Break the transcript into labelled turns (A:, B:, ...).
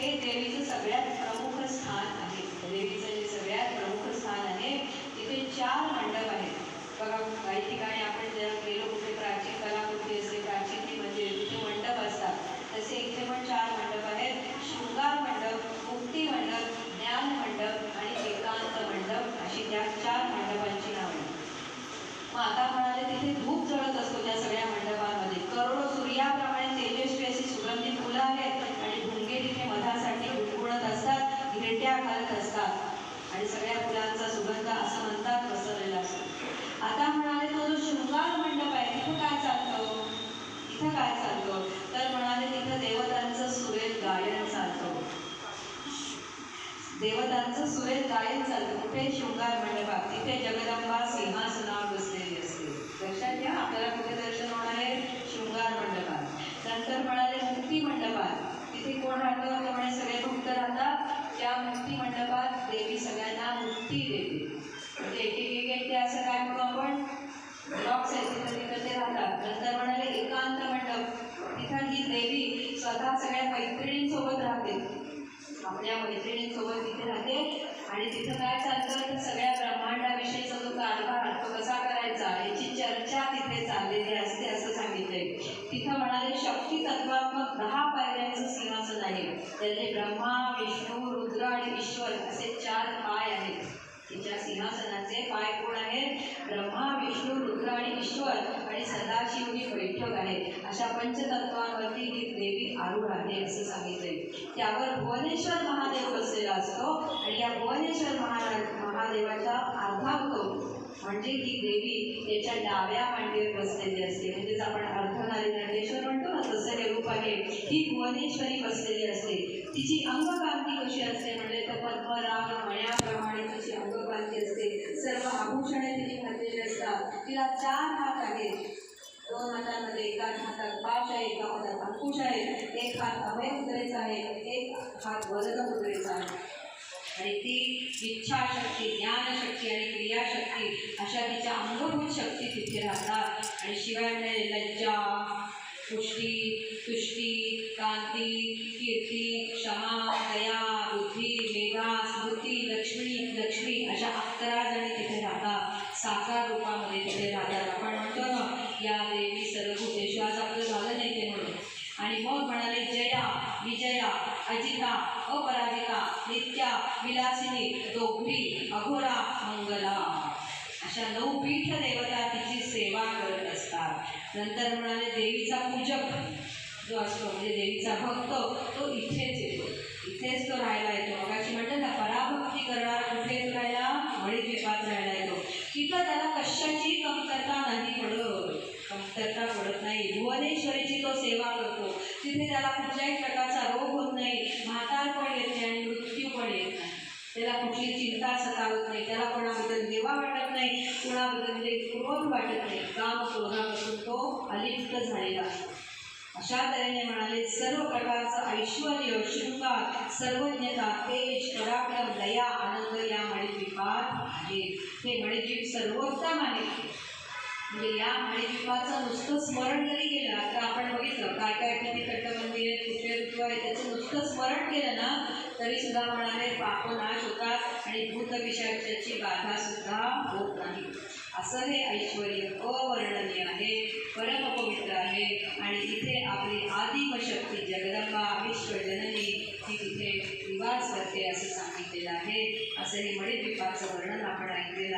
A: हे देवीचं सगळ्यात प्रमुख स्थान आहे. देवीचं जे सगळ्यात प्रमुख स्थान आहे तिथे 4 मंडप आहेत. बघा, काही ठिकाणी आपण जर गेलो कुठे प्राचीन कलाकृती असते, प्राचीन म्हणजे तिथे मंडप असतात, तसे इथे पण 4 मंडप आहेत. शृंगार मंडप, मुक्ती मंडप, ज्ञान मंडप आणि एकांत मंडप अशी त्या 4 मंडपांची नावे. मग आता म्हणाले तिथे धूप जळत असतो त्या सगळ्या मंडपांमध्ये. करोडो सूर्याप्रमाणे तेजस्वी अशी सुगंधी फुलं आहेत आणि भुंगे तिथे मधासाठी गुणगुणत असतात, गिरट्या घालत असतात आणि सगळ्या फुलांचा सुगंध असं म्हणतात पसरलेला असतो. आता म्हणाले तो जो शृंगार मंडप आहे तिथं काय चालतं? तिथं काय चालतं तर म्हणाले तिथं देवतांचं सुरेल गायन चालतं. देवतांचं सुरेल गायन चालतं. कुठे? शृंगार मंडपात. तिथे जगदंबा सिंहासनावर बसलेली असते. लक्षात घ्या, आपल्याला कुठे दर्शन होणार आहे? शृंगार मंडपात. नंतर म्हणाले मुक्ती मंडपात. तिथे कोण राहतं तर म्हणे सगळे भक्त राहतात. त्या मुक्ती मंडपात देवी सगळ्यांना मुक्ती देते. म्हणजे एक ते असं काय म्हणतो आपण, ब्लॉक्स आहेत तिथं ते राहतात. नंतर म्हणाले एकांत मंडप. तिथं ही देवी स्वतः सगळ्या मैत्रिणींसोबत राहते. आपल्या मैत्रिणींसोबत तिथे राहते आणि तिथं काय चालतं तर सगळ्या ब्रह्मांडाविषयीचा जो कारभार तो कसा करायचा याची चर्चा तिथे चाललेली असते असं सांगितलंय. तिथं म्हणाले शक्ती तत्वात्मक 10 पायऱ्यांचं सिंहासन आहे. त्याचे ब्रह्मा, विष्णू, रुद्र आणि ईश्वर असे 4 पाय आहेत. तिच्या सिंहासनाचे पाय कोण आहेत? ब्रह्मा, विष्णू, रुद्र आणि ईश्वर आणि सदाशिव ही बैठक आहे. अशा पंचतत्वांवरती ही देवी आरूढ आहे असं सांगितलंय. त्यावर भुवनेश्वर महादेव बसलेला असतो आणि या भुवनेश्वर महादेवाच्या अर्धांग म्हणजे ही देवी त्याच्या डाव्या मांडीवर बसलेली असते. म्हणजेच आपण अर्धनारीश्वर म्हणतो ना, तसं हे रूप आहे. ही भुवनेश्वरी बसलेली असते. तिची अंगकांती कशी असते म्हणजे तर पद्मराग मण्याप्रमाणे तिची अंगकांती असते. सर्व आभूषणे तिने घातलेली असतात. तिला 4 हात आहेत. 2 हातांमध्ये एका हातात पाश आहे, एका हातात अंकुश आहे, एक हात अभय मुद्रेचा आहे, एक हात वरद मुद्रेचा आहे. आणि ती इच्छाशक्ती, ज्ञानशक्ती आणि क्रियाशक्ती अशा तिच्या अंगभूत शक्ती तिथे राहतात. आणि शिवाय लज्जा, पुष्टी, तुष्टी, कांती, कीर्ती, क्षमा, दया, बुद्धी, मेधा, स्मृती, लक्ष्मी अशा 11 जणी तिथे राहतात. साकार रूपामध्ये तिथे राहतात. आपण म्हणतो ना या देवी सर्वभूतेषु, आज आपलं झालं नाही ते म्हणून. आणि मग म्हणाले जया, विजया, अजिता, अपराजिता, नित्या, विलासिनी, दोघी, अघोरा, मंगला अशा 9 पीठ देवता तिची सेवा करत असतात. नंतर म्हणाले देवीचा पूजक जो असतो म्हणजे देवीचा भक्त तो इथेच येतो. इथेच तो राहायला येतो. मगाशी म्हणतात ना पराभक्ती करणारा कुठे येतो राहायला? मणिद्वीपात राहायला येतो. तिथं त्याला कशाची कमतरता नाही पडत नाही. भुवनेश्वरीची तो सेवा करतो. तिथे त्याला कुठल्याही प्रकारचा रोग होत नाही, म्हातारपण येत नाही आणि मृत्यू पण येत नाही. त्याला कुठली चिंता सतावत नाही, त्याला कोणाबद्दल देवा वाटत नाही, कोणाबद्दल क्रोध वाटत नाही. काम क्रोधापासून तो अलिप्त झालेला असतो. अशा तऱ्हेने म्हणाले सर्व प्रकारचं ऐश्वर्य, शृंगार, सर्वज्ञता, तेज, पराक्रम, दया, आनंद या मणिद्वीपात आहे. हे मणिद्वीप सर्वोत्तम आहे. म्हणजे या मणिद्वीपाचं नुसतं स्मरण जरी केलं, आता आपण बघितलं काय काय किती तटबंदी आहेत, कुठले ऋतू आहे, त्याचं नुसतं स्मरण केलं ना तरी सुद्धा म्हणाले पाप नाश होतात आणि भूतविषयाची बाधा सुद्धा होत नाही. असं हे ऐश्वर्य अवर्णनीय आहे, परमपवित्र आहे. आणि इथे आपली आदिमशक्ती जगदंबा विश्वजननी ही तिथे निवास करते असं सांगितलेलं आहे. असं हे मणिद्वीपाचं वर्णन आपण ऐकलेलं